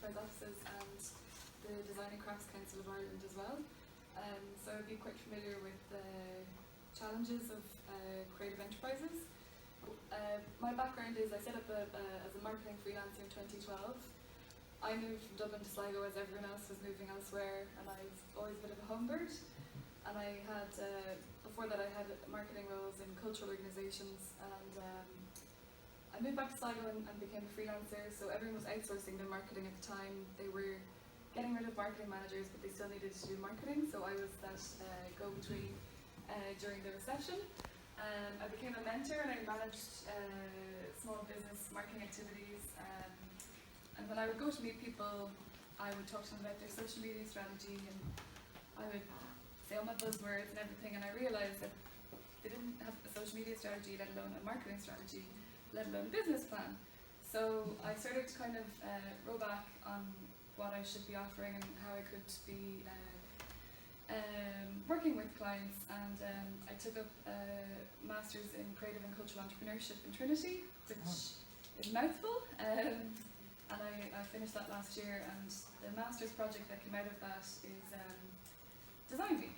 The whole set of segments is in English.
enterprise offices and the Design and Crafts Council of Ireland as well. So I'd be quite familiar with the challenges of creative enterprises. My background is I set up as a marketing freelancer in 2012. I moved from Dublin to Sligo as everyone else was moving elsewhere, and I was always a bit of a homebird. And I had, before that I had marketing roles in cultural organisations, and I moved back to Sligo and became a freelancer. So everyone was outsourcing their marketing at the time. They were getting rid of marketing managers, but they still needed to do marketing. So I was that go-between during the recession. I became a mentor and I managed small business marketing activities. And when I would go to meet people, I would talk to them about their social media strategy, and I would say all my buzzwords and everything, and I realised that they didn't have a social media strategy, let alone a marketing strategy, let alone a business plan. So I started to kind of row back on what I should be offering and how I could be working with clients, and I took up a Masters in Creative and Cultural Entrepreneurship in Trinity, which is a mouthful, and I finished that last year, and the Masters project that came out of that is Design Week.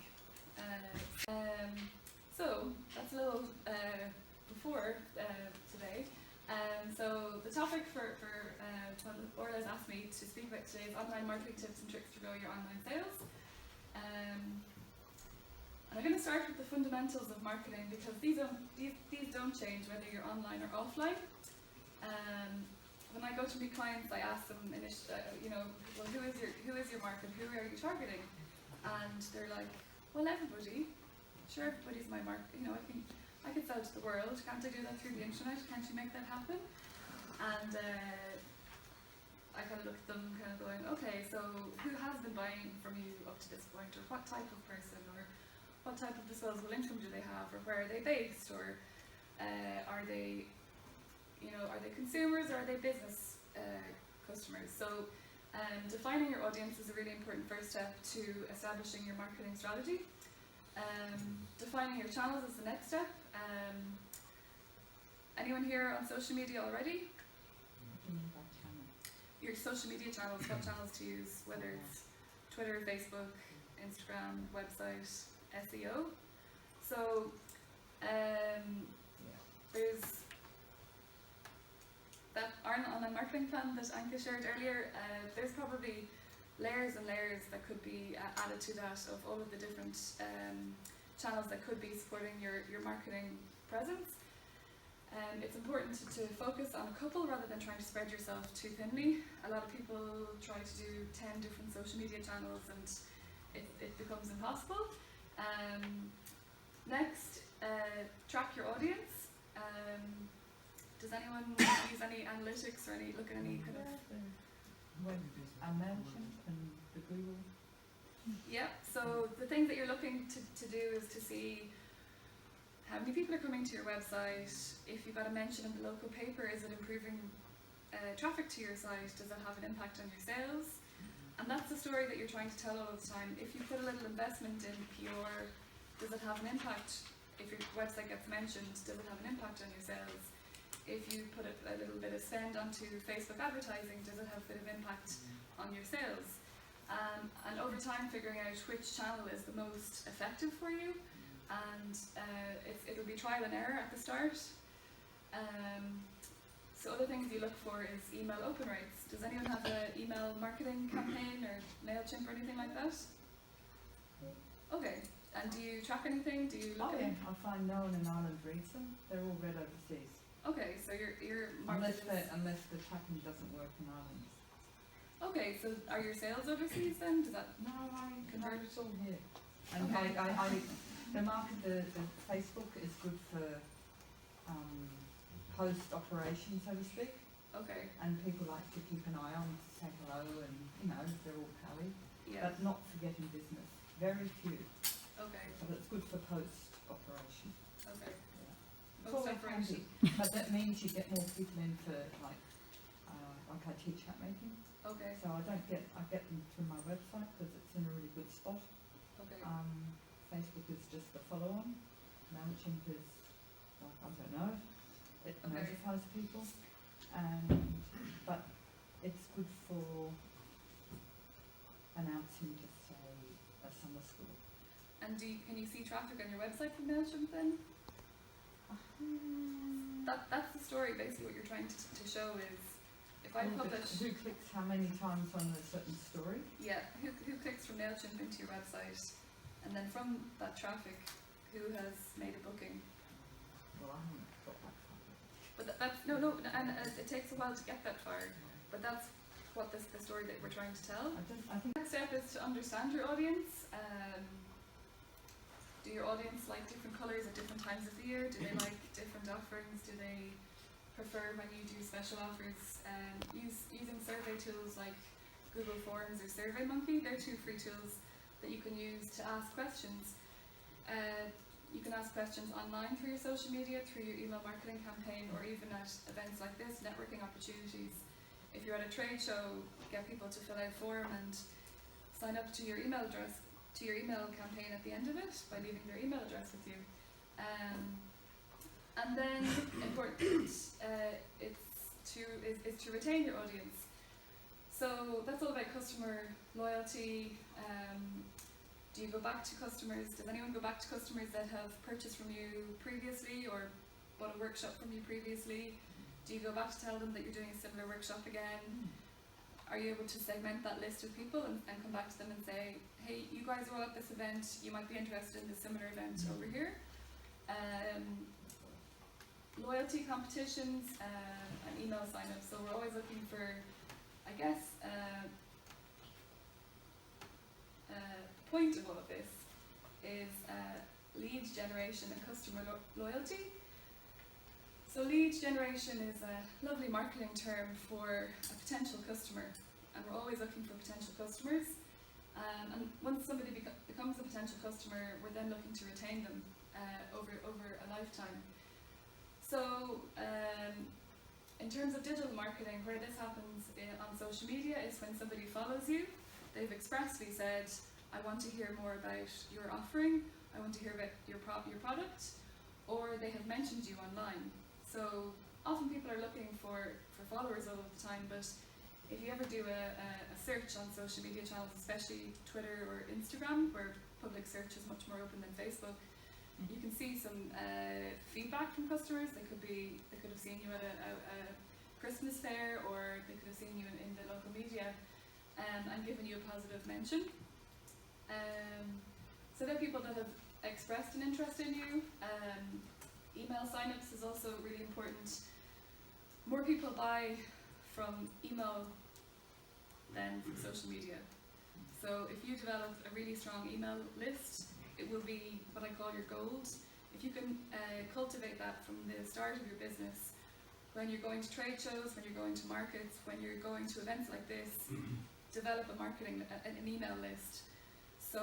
So that's a little before today. So the topic for what Orla has asked me to speak about today is online marketing tips and tricks to grow your online sales. And I'm going to start with the fundamentals of marketing, because these don't change whether you're online or offline. When I go to meet clients, I ask them, well, who is your market? Who are you targeting? And they're like, well, everybody. Sure, everybody's my market. I can sell to the world. Can't I do that through the internet? Can't you make that happen? And I kind of look at them, kind of going, okay, so who has been buying from you up to this point, or what type of person, or what type of disposable income do they have, or where are they based, or are they consumers, or are they business customers? So defining your audience is a really important first step to establishing your marketing strategy. Defining your channels is the next step. Anyone here on social media already? Your social media channels, what channels to use, whether it's Twitter, Facebook, Instagram, website, SEO. So there's that Ireland Online Marketing Plan that Anka shared earlier. There's probably layers and layers that could be added to that, of all of the different channels that could be supporting your marketing presence. It's important to focus on a couple rather than trying to spread yourself too thinly. A lot of people try to do 10 different social media channels, and it becomes impossible. Next, track your audience. Does anyone use any analytics or look at any kind of... MailChimp and the Google. Yeah, so the thing that you're looking to do is to see how many people are coming to your website. If you've got a mention in the local paper, is it improving traffic to your site? Does it have an impact on your sales? And that's the story that you're trying to tell all the time. If you put a little investment in PR, does it have an impact? If your website gets mentioned, does it have an impact on your sales? If you put a little bit of spend onto Facebook advertising, does it have a bit of impact on your sales? And over time, figuring out which channel is the most effective for you, and it'll be trial and error at the start. So other things you look for is email open rates. Does anyone have an email marketing campaign or MailChimp or anything like that? Okay. And do you track anything? Do you look at... I find no one in Ireland reads them. They're all read overseas. Okay, so your unless the tracking doesn't work in Ireland. Okay, so are your sales overseas then? Does that I convert it all here. And okay. the Facebook is good for post operation, so to speak. Okay. And people like to keep an eye on to say hello, and they're all pally. Yeah. But not for getting business. Very few. Okay. But it's good for post operation. Okay. Post operation. But that means you get more people in for like I teach hat making. Okay. So I get them through my website because it's in a really good spot. Okay. Facebook is just the follow-on. MailChimp is like, I don't know. It notifies people, but it's good for And can you see traffic on your website from MailChimp then? That's the story. Basically, what you're trying to show is, if I publish, who clicks how many times on a certain story? yeah, who clicks from MailChimp into your website, and then from that traffic, who has made a booking. Well, I haven't got that far. But that's no, and it takes a while to get that far. But that's what the story that we're trying to tell. I think The next step is to understand your audience. Do your audience like different colours at different times of the year? Do they like different offerings? Do they prefer when you do special offers? Using survey tools like Google Forms or SurveyMonkey, they're 2 free tools that you can use to ask questions. You can ask questions online through your social media, through your email marketing campaign, or even at events like this, networking opportunities. If you're at a trade show, get people to fill out a form and sign up to your email address, to your email campaign at the end of it by leaving their email address with you. And then important is to retain your audience. So that's all about customer loyalty. Do you go back to customers? Does anyone go back to customers that have purchased from you previously or bought a workshop from you previously? Do you go back to tell them that you're doing a similar workshop again? Are you able to segment that list of people and come back to them and say, hey, you guys are all at this event, you might be interested in this similar event over here. Loyalty competitions and email sign-ups. So we're always looking for, I guess, point of all of this is lead generation and customer loyalty. So lead generation is a lovely marketing term for a potential customer, and we're always looking for potential customers. And once somebody becomes a potential customer, we're then looking to retain them over a lifetime. So in terms of digital marketing, where this happens on social media is when somebody follows you, they've expressly said, I want to hear more about your offering, I want to hear about your product, or they have mentioned you online. So often people are looking for followers all of the time, but if you ever do a search on social media channels, especially Twitter or Instagram, where public search is much more open than Facebook, you can see some feedback from customers. They could have seen you at a Christmas fair, or they could have seen you in the local media and given you a positive mention. So there are people that have expressed an interest in you. Email sign-ups is also really important. More people buy from email than from social media. So if you develop a really strong email list, it will be what I call your gold. If you can cultivate that from the start of your business, when you're going to trade shows, when you're going to markets, when you're going to events like this, develop an email list. So,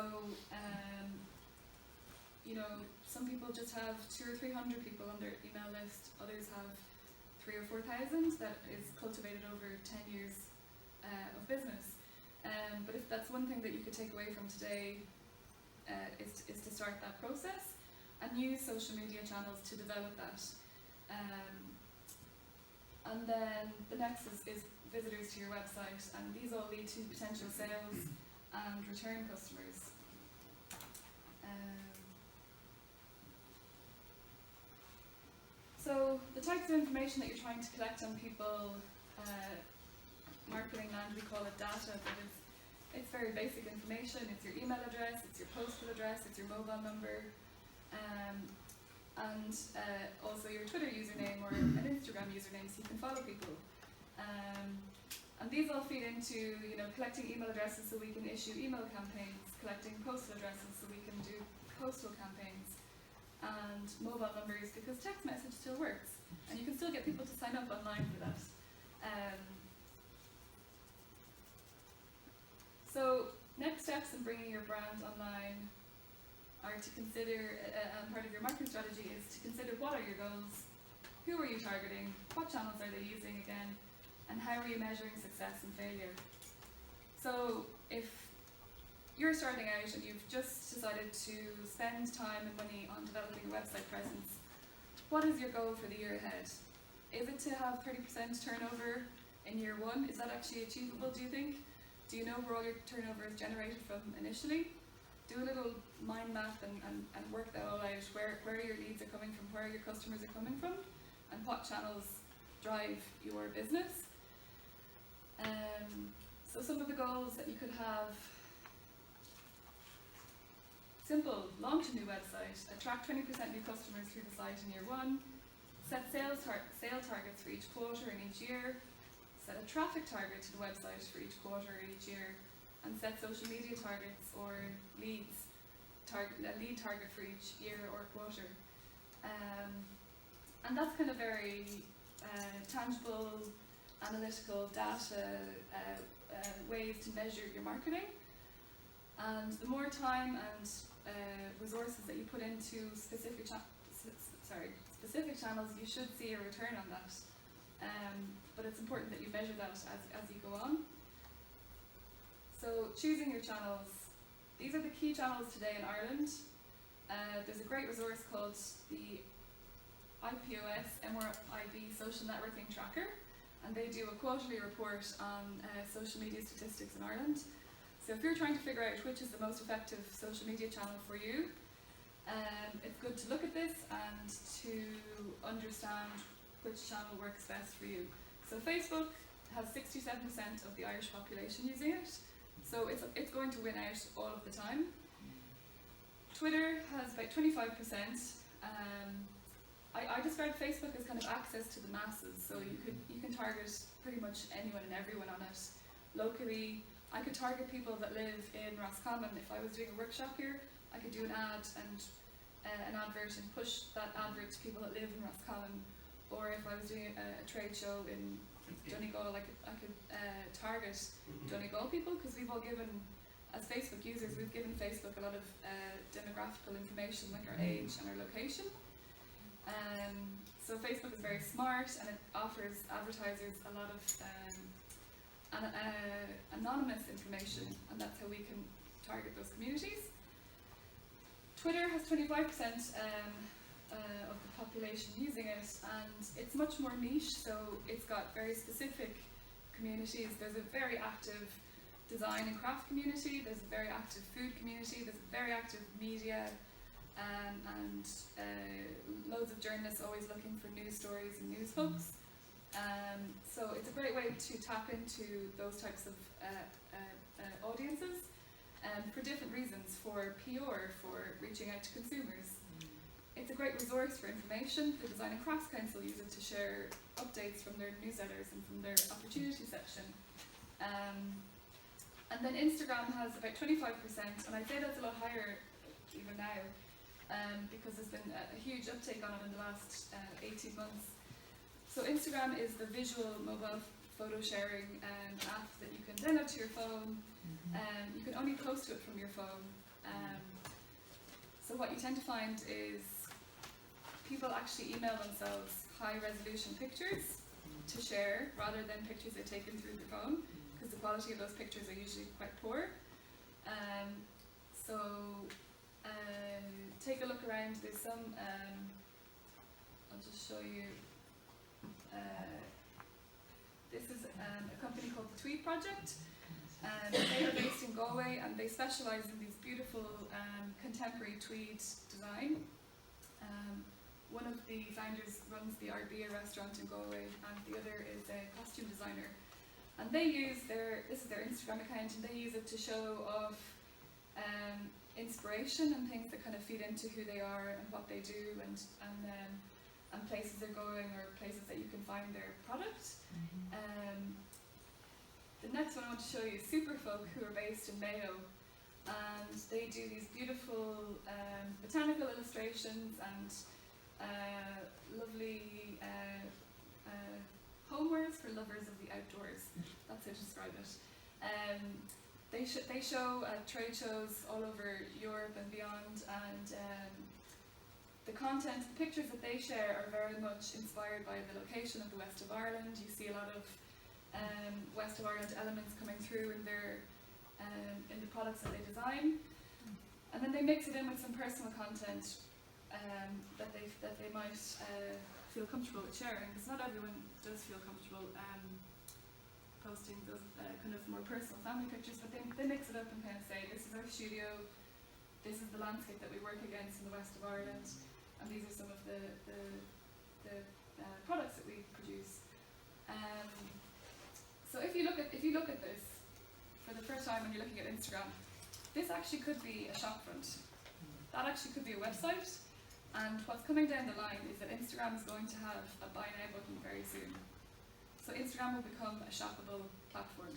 some people just have 200 or 300 people on their email list. Others have 3,000 or 4,000 that is cultivated over 10 years of business. But if that's one thing that you could take away from today, is to start that process and use social media channels to develop that. And then the next is visitors to your website, and these all lead to potential sales and return customers. So the types of information that you're trying to collect on people, marketing land, we call it data, but it's very basic information. It's your email address, it's your postal address, it's your mobile number, and also your Twitter username or an Instagram username, so you can follow people. And these all feed into collecting email addresses so we can issue email campaigns, collecting postal addresses so we can do postal campaigns, and mobile numbers because text message still works, and you can still get people to sign up online for that. So next steps in bringing your brand online are to consider, and part of your marketing strategy is to consider what are your goals, who are you targeting, what channels are they using again, and how are you measuring success and failure. So if you're starting out and you've just decided to spend time and money on developing a website presence, what is your goal for the year ahead? Is it to have 30% turnover in year one? Is that actually achievable, do you think? Do you know where all your turnover is generated from initially? do a little mind map and work that all out, where your leads are coming from, where your customers are coming from, and what channels drive your business. So some of the goals that you could have: simple, launch a new website, attract 20% new customers through the site in year 1, set sale targets for each quarter and each year, set a traffic target to the website for each quarter or each year, and set social media targets or a lead target for each year or quarter. And that's kind of very tangible, analytical data ways to measure your marketing. And the more time and resources that you put into specific channels, you should see a return on that. But it's important that you measure that as you go on. So choosing your channels. These are the key channels today in Ireland. There's a great resource called the IPOS MRIB Social Networking Tracker, and they do a quarterly report on social media statistics in Ireland. So if you're trying to figure out which is the most effective social media channel for you, it's good to look at this and to understand which channel works best for you. So Facebook has 67% of the Irish population using it, so it's going to win out all of the time. Twitter has about 25%. I describe Facebook as kind of access to the masses, so you can target pretty much anyone and everyone on it. Locally, I could target people that live in Roscommon. If I was doing a workshop here, I could do an ad and an advert and push that advert to people that live in Roscommon. Or if I was doing a trade show in Donegal, I could target Donegal people, because we've all given, as Facebook users, we've given Facebook a lot of demographical information like our age and our location. So Facebook is very smart, and it offers advertisers a lot of anonymous information, and that's how we can target those communities. Twitter has 25% of the population using it, and it's much more niche, so it's got very specific communities. There's a very active design and craft community, there's a very active food community, there's a very active media, and loads of journalists always looking for news stories and news hooks. So it's a great way to tap into those types of audiences for different reasons, for PR, for reaching out to consumers. It's a great resource for information. The Design and Crafts Council use it to share updates from their newsletters and from their opportunity section. And then Instagram has about 25%, and I'd say that's a lot higher even now, because there's been a huge uptake on it in the last 18 months. So Instagram is the visual mobile photo sharing app that you can download to your phone. You can only post to it from your phone. So what you tend to find is people actually email themselves high resolution pictures to share rather than pictures they've taken through their phone, because the quality of those pictures are usually quite poor. So take a look around. There's some, I'll just show you. This is a company called the Tweed Project. They are based in Galway, and they specialise in these beautiful contemporary tweed design. One of the founders runs the Arbia restaurant in Galway, and the other is a costume designer. And they use this is their Instagram account, and they use it to show off inspiration and things that kind of feed into who they are and what they do, and places they're going, or places that you can find their product. The next one I want to show you is Superfolk, who are based in Mayo, and they do these beautiful botanical illustrations and lovely homewares for lovers of the outdoors. That's how to describe it. They show at trade shows all over Europe and beyond, and the content, the pictures that they share are very much inspired by the location of the West of Ireland. You see a lot of West of Ireland elements coming through in their in the products that they design, and then they mix it in with some personal content that they might feel comfortable with sharing, because not everyone does feel comfortable posting those kind of more personal family pictures, but they mix it up and kind of say, this is our studio, this is the landscape that we work against in the west of Ireland, and these are some of the products that we produce. So if you look at this for the first time when you're looking at Instagram, this actually could be a shopfront. That actually could be a website. And what's coming down the line is that Instagram is going to have a buy now button very soon. So Instagram will become a shoppable platform.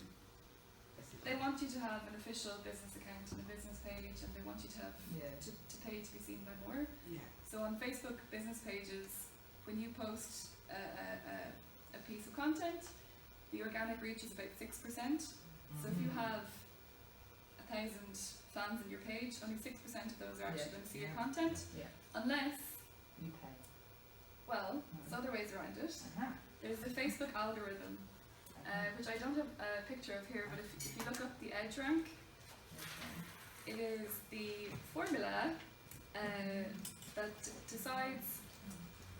They want you to have an official business account and a business page, and they want you to have to pay to be seen by more. Yeah. So on Facebook business pages, when you post a piece of content, the organic reach is about 6%. So if you have 1,000 fans on your page, only 6% of those are actually going to see your content, unless you pay. Well, there's other ways around it. There's the Facebook algorithm, which I don't have a picture of here, but if you look up the EdgeRank, it is the formula that decides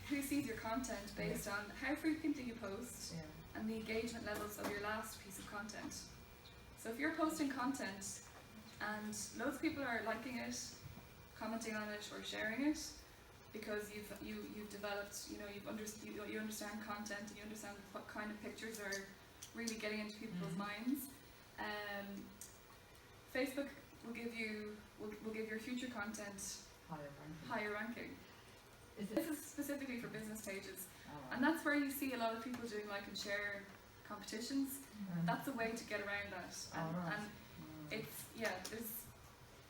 who sees your content based on how frequently you post and the engagement levels of your last piece of content. So if you're posting content and loads of people are liking it, commenting on it, or sharing it, because you've developed, you understand content and you understand what kind of pictures are really getting into people's minds. Facebook will give your future content higher ranking. This is specifically for business pages, and that's where you see a lot of people doing like and share competitions. That's a way to get around that, and it's there's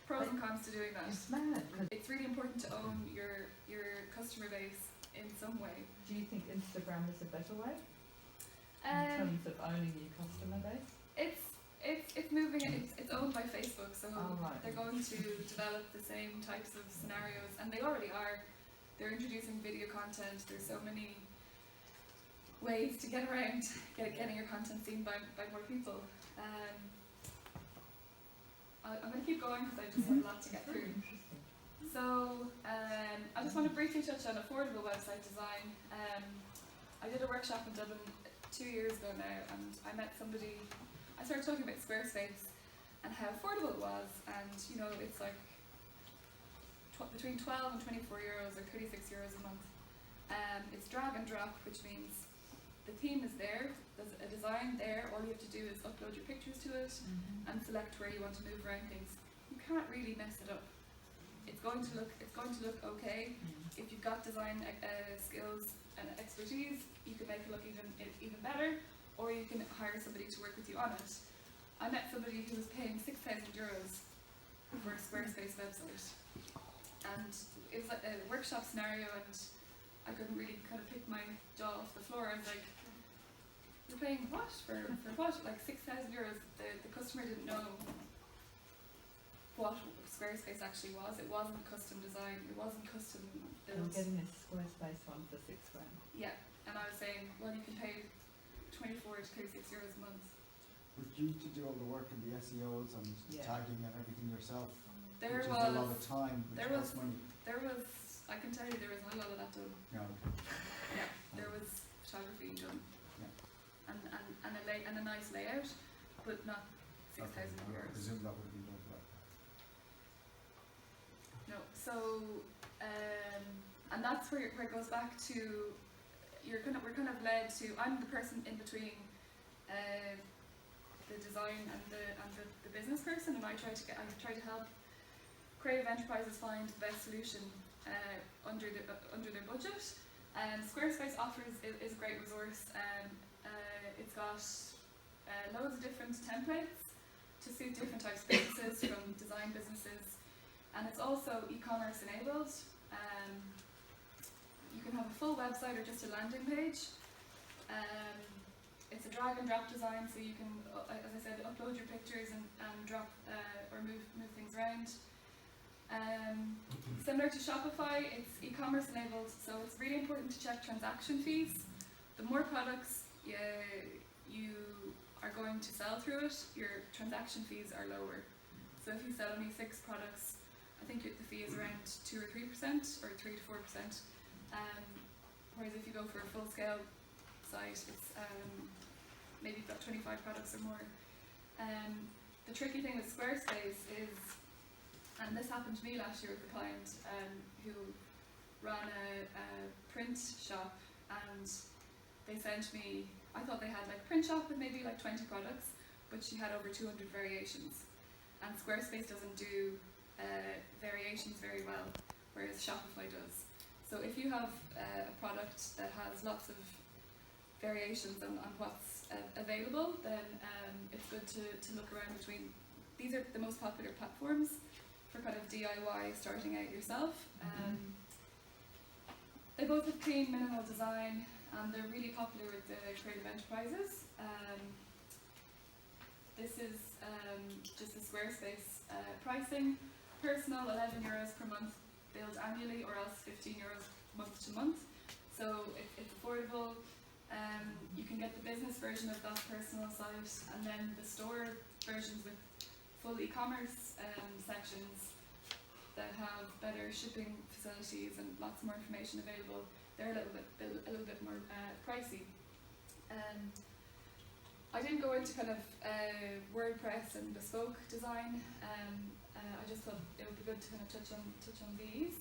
pros and cons to doing that. It's mad. It's really important to own your customer base in some way. Do you think Instagram is a better way in terms of owning your customer base? It's moving. It's owned by Facebook, so they're going to develop the same types of scenarios, and they already are. They're introducing video content. There's so many ways to get around getting your content seen by more people. I'm going to keep going because I just have a lot to get through. So I just want to briefly touch on affordable website design. I did a workshop in Dublin 2 years ago now, and I met somebody. I started talking about Squarespace and how affordable it was, and it's like between 12 and 24 euros or 36 euros a month. It's drag and drop, which means the theme is there, there's a design there, all you have to do is upload your pictures to it and select where you want to move around things. You can't really mess it up. It's going to look okay. If you've got design skills and expertise, you can make it look even better, or you can hire somebody to work with you on it. I met somebody who was paying 6,000 euros for a Squarespace website, and it was like a workshop scenario, and I couldn't really kind of pick my jaw off the floor. I was like, "You're paying what for what? Like 6,000 euros?" The customer didn't know what Squarespace actually was. It wasn't custom design. It wasn't custom built. I'm getting this Squarespace one for £6 grand. Yeah, and I was saying, well, you can pay 24 to 36 euros a month. But you to do all the work in the SEOs and tagging and everything yourself, There which was is a lot of time, which costs money. I can tell you there was not a lot of that done. No. Yeah, there was photography done, Yeah. and a nice layout, but not 6,000 I euros. presume that would be done for that. No, so and that's where it goes back to we're kind of led to. I'm the person in between the design and the business person, and I try to help creative enterprises find the best solution under their budget. Squarespace is a great resource. It's got loads of different templates to suit different types of businesses, from design businesses, and it's also e-commerce enabled. You can have a full website or just a landing page. It's a drag and drop design, so you can, as I said, upload your pictures and drop or move things around. Similar to Shopify, it's e-commerce enabled, so it's really important to check transaction fees. The more products you are going to sell through it, your transaction fees are lower. So if you sell only 6 products, I think the fee is around 2 or 3%, or 3 to 4%. Whereas if you go for a full-scale site, it's maybe you've got 25 products or more. The tricky thing with Squarespace is And this happened to me last year with a client who ran a print shop, and they sent me, I thought they had like a print shop with maybe like 20 products, but she had over 200 variations. And Squarespace doesn't do variations very well, whereas Shopify does. So if you have a product that has lots of variations on what's available, then it's good to look around between. These are the most popular platforms for kind of DIY, starting out yourself. They both have clean, minimal design, and they're really popular with the creative enterprises. This is just the Squarespace pricing. Personal, €11 per month, billed annually, or else €15 month to month. So it's affordable. You can get the business version of that personal site, and then the store versions with full e-commerce sections that have better shipping facilities and lots more information available. They're a little bit more pricey. I didn't go into kind of WordPress and bespoke design. I just thought it would be good to kind of touch on these.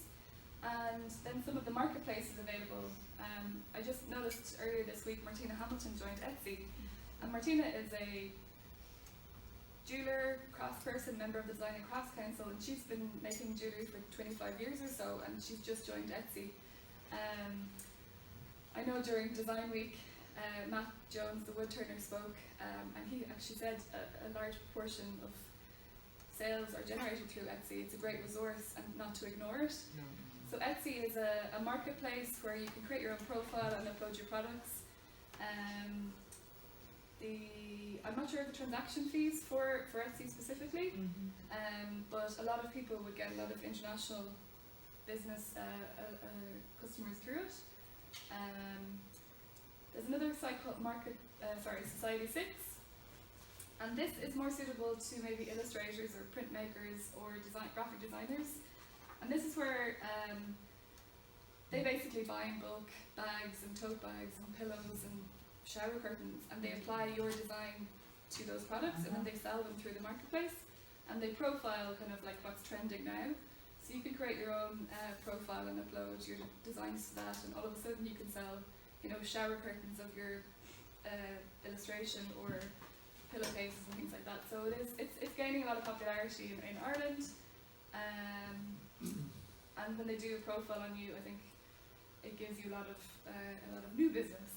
And then some of the marketplaces available. I just noticed earlier this week Martina Hamilton joined Etsy, and Martina is a jeweler, craftsperson, member of the Design and Crafts Council, and she's been making jewellery for 25 years or so, and she's just joined Etsy. I know during Design Week, Matt Jones, the woodturner, spoke, and he actually said a large proportion of sales are generated through Etsy. It's a great resource and not to ignore it. So Etsy is a marketplace where you can create your own profile and upload your products. I'm not sure of the transaction fees for Etsy specifically, but a lot of people would get a lot of international business customers through it. There's another site called Society 6, and this is more suitable to maybe illustrators or printmakers or graphic designers. And this is where they basically buy in bulk bags and tote bags and pillows and shower curtains, and they apply your design to those products, and then they sell them through the marketplace, and they profile kind of like what's trending now. So you can create your own profile and upload your designs to that, and all of a sudden you can sell, shower curtains of your illustration, or pillowcases and things like that. So it's gaining a lot of popularity in Ireland. And when they do a profile on you, I think it gives you a lot of new business.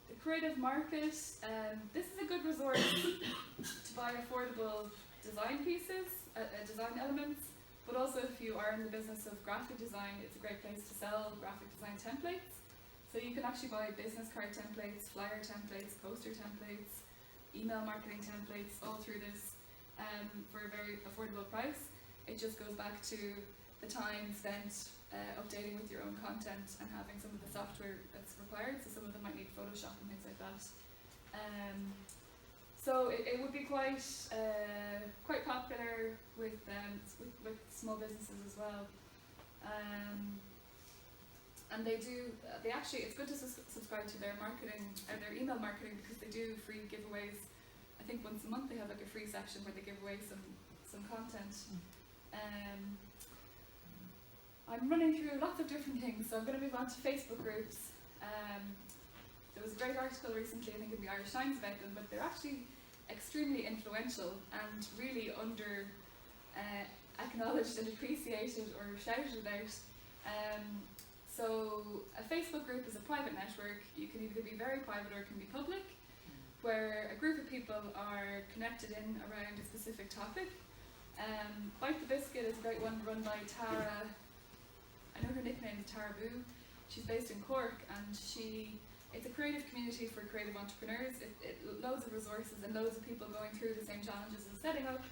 The creative market. This is a good resource to buy affordable design pieces, design elements. But also, if you are in the business of graphic design, it's a great place to sell graphic design templates. So you can actually buy business card templates, flyer templates, poster templates, email marketing templates, all through this for a very affordable price. It just goes back to the time spent updating with your own content and having some of the software that's required. So some of them might need Photoshop and things like that. So it would be quite popular with small businesses as well. And it's good to subscribe to their marketing, or their email marketing, because they do free giveaways. I think once a month they have like a free section where they give away some content. I'm running through lots of different things, so I'm going to move on to Facebook groups. There was a great article recently, I think in the Irish Times, about them, but they're actually extremely influential and really under acknowledged and appreciated or shouted about. So a Facebook group is a private network. You can either be very private or it can be public, where a group of people are connected in around a specific topic. Bite the Biscuit is a great one run by Tara. I know her nickname is Tara Boo. She's based in Cork, and it's a creative community for creative entrepreneurs. Loads of resources and loads of people going through the same challenges as setting up,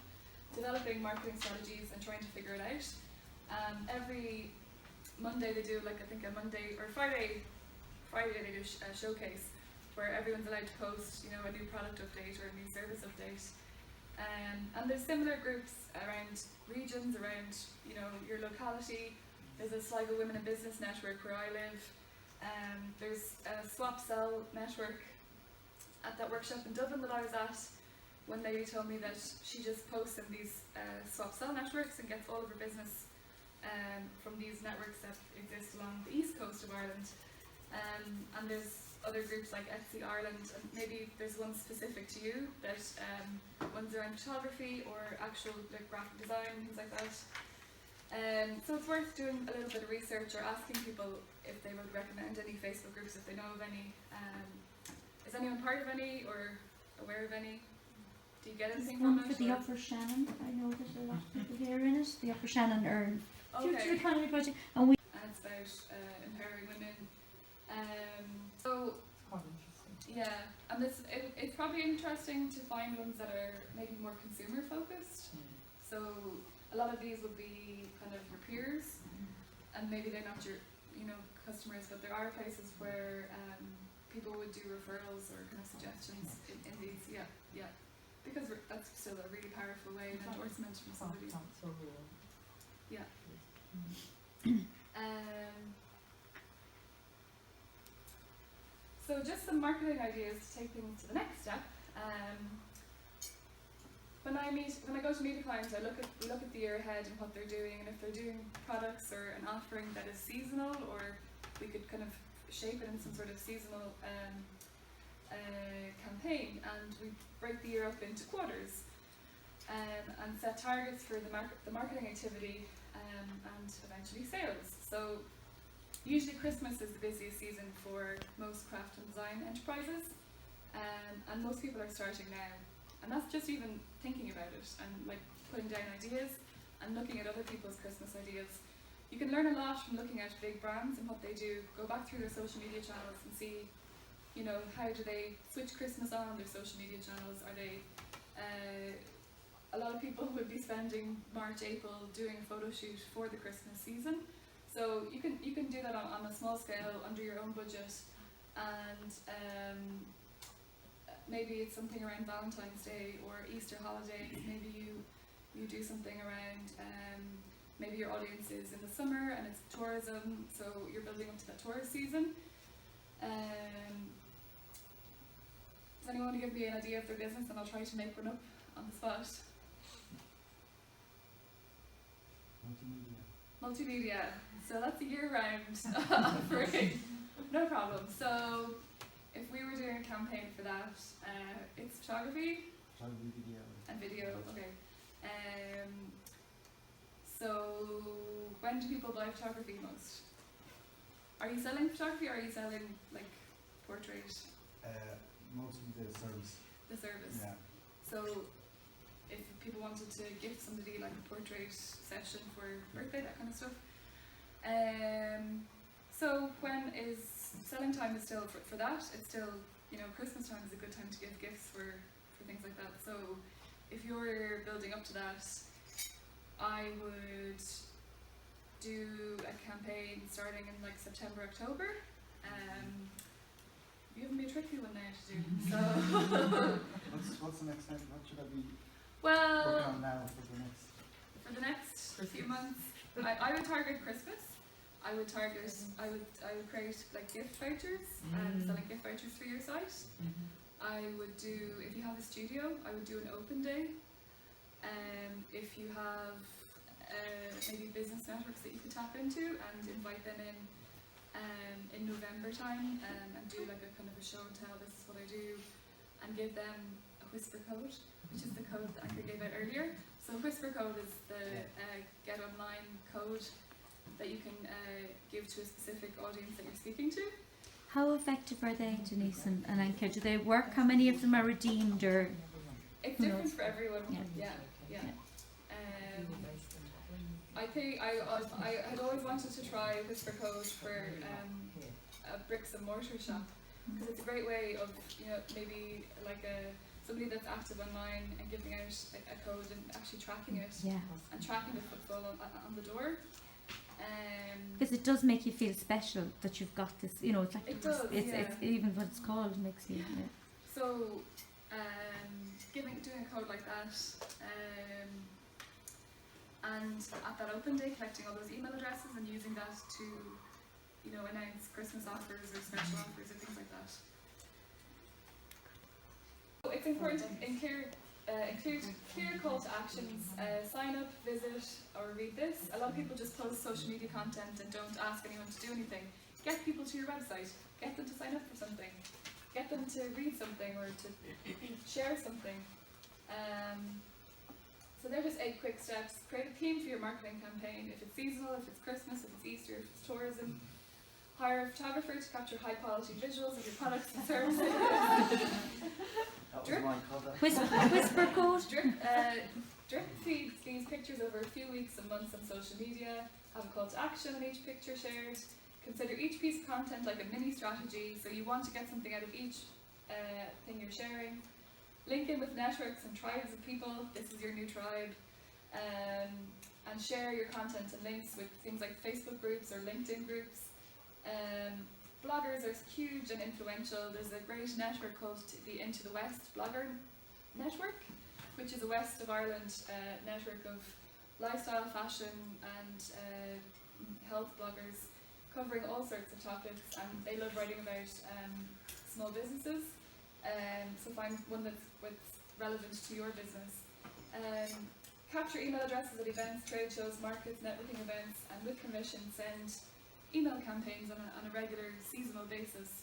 developing marketing strategies and trying to figure it out. Every Monday they do Friday they do a showcase where everyone's allowed to post, a new product update or a new service update. And there's similar groups around regions, around your locality. There's a Sligo Women in Business network where I live. There's a Swap Sell network at that workshop in Dublin that I was at, one lady told me that she just posts in these swap sell networks and gets all of her business from these networks that exist along the east coast of Ireland. And there's other groups like Etsy Ireland, and maybe there's one specific to you that one's around photography or actual like graphic design, things like that. So it's worth doing a little bit of research or asking people if they would recommend any Facebook groups if they know of any. Is anyone part of any or aware of any? Do you get anything There's from one it? for the or- Upper Shannon. I know there's a lot of people here in it. The Upper Shannon Earn Future Okay. Economy Project, and we. And it's about empowering women. So Quite interesting. yeah, and it's probably interesting to find ones that are maybe more consumer focused. So a lot of these would be kind of your peers, and maybe they're not your customers, but there are places where people would do referrals or kind of suggestions in these. Yeah, because that's still a really powerful way, an endorsement from somebody. Council or Yeah. So just some marketing ideas to take things to the next step. When I go to meet a client, we look at the year ahead and what they're doing, and if they're doing products or an offering that is seasonal, or we could kind of shape it in some sort of seasonal campaign, and we break the year up into quarters and set targets for the marketing activity and eventually sales. So usually Christmas is the busiest season for most craft and design enterprises, and most people are starting now. And that's just even thinking about it and like putting down ideas and looking at other people's Christmas ideas. You can learn a lot from looking at big brands and what they do. Go back through their social media channels and see, how do they switch Christmas on their social media channels? Are they, a lot of people would be spending March, April doing a photo shoot for the Christmas season. So you can do that on a small scale under your own budget, and maybe it's something around Valentine's Day or Easter holidays. Maybe you do something around maybe your audience is in the summer and it's tourism, so you're building up to that tourist season. Does anyone want to give me an idea of their business, and I'll try to make one up on the spot? Multimedia. So that's a year-round offering. No problem. So if we were doing a campaign for that, it's photography and video. Okay. So when do people buy photography most? Are you selling photography, or are you selling like portrait? Mostly the service. The service. Yeah. So if people wanted to gift somebody like a portrait session for birthday, that kind of stuff. So when is selling time is still for that? It's still, Christmas time is a good time to give gifts for things like that. So if you're building up to that, I would do a campaign starting in like September, October. You haven't been a tricky one there to do. So What's the next step? What should I be well, working on now for the next? few months, I would target Christmas. I would create like gift vouchers and selling gift vouchers through your site. I would do, if you have a studio, I would do an open day. If you have maybe business networks that you could tap into and invite them in November time and do like a kind of a show and tell, this is what I do, and give them a whisper code, which is the code that Anchor gave out earlier. So whisper code is the get online code that you can give to a specific audience that you're speaking to. How effective are they, Denise and Anka? Do they work? How many of them are redeemed, or? It's Who different knows? for everyone. Yeah. I think I had always wanted to try whisper code for a bricks and mortar shop, because it's a great way of maybe like somebody that's active online and giving out a code and actually tracking it Yeah. and tracking the footfall on the door. Because it does make you feel special that you've got this, it's like, It does, it's even what it's called makes you, So doing a code like that, and at that open day collecting all those email addresses and using that to announce Christmas offers or special offers or things like that. So it's important in Clare, include clear call to actions, sign up, visit, or read this. A lot of people just post social media content and don't ask anyone to do anything. Get people to your website, get them to sign up for something, get them to read something or to share something. So they're just 8 quick steps. Create a theme for your marketing campaign. If it's seasonal, if it's Christmas, if it's Easter, if it's tourism. Hire a photographer to capture high quality visuals of your products and services. That was mine, called that. Whisper code. Drip feed these pictures over a few weeks and months on social media. Have a call to action on each picture shared. Consider each piece of content like a mini strategy, so you want to get something out of each thing you're sharing. Link in with networks and tribes of people. This is your new tribe. And share your content and links with things like Facebook groups or LinkedIn groups. Bloggers are huge and influential. There's a great network called the Into the West Blogger Network, which is a West of Ireland network of lifestyle, fashion and health bloggers covering all sorts of topics, and they love writing about small businesses. So find one that's relevant to your business. Capture email addresses at events, trade shows, markets, networking events, and with permission send email campaigns on a regular seasonal basis.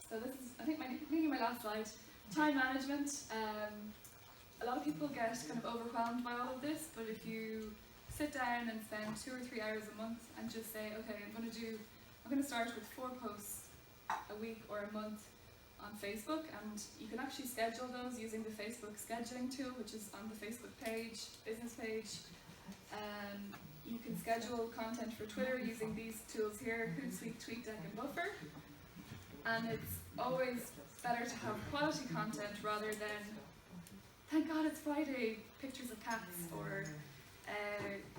So this is, I think, maybe my last slide. Time management. A lot of people get kind of overwhelmed by all of this, but if you sit down and spend 2 or 3 hours a month and just say, okay, I'm going to start with 4 posts a week or a month on Facebook, and you can actually schedule those using the Facebook scheduling tool, which is on the Facebook page, business page. You can schedule content for Twitter using these tools here, Hootsuite, TweetDeck and Buffer. And it's always better to have quality content rather than, thank God it's Friday, pictures of cats or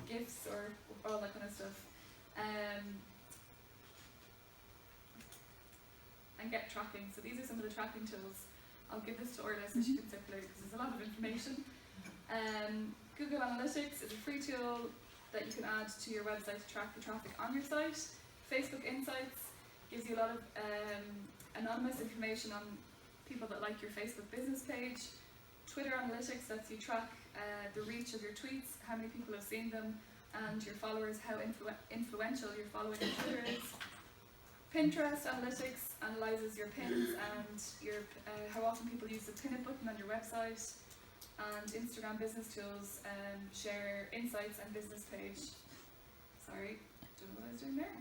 GIFs or all that kind of stuff. And get tracking. So these are some of the tracking tools. I'll give this to Orla so she can circulate because there's a lot of information. Google Analytics is a free tool that you can add to your website to track the traffic on your site. Facebook Insights gives you a lot of anonymous information on people that like your Facebook business page. Twitter Analytics lets you track the reach of your tweets, how many people have seen them, and your followers, how influential your following on Twitter is. Pinterest Analytics analyzes your pins and your how often people use the pin it button on your website. And Instagram Business Tools share insights and business page. Sorry, don't know what I was doing there.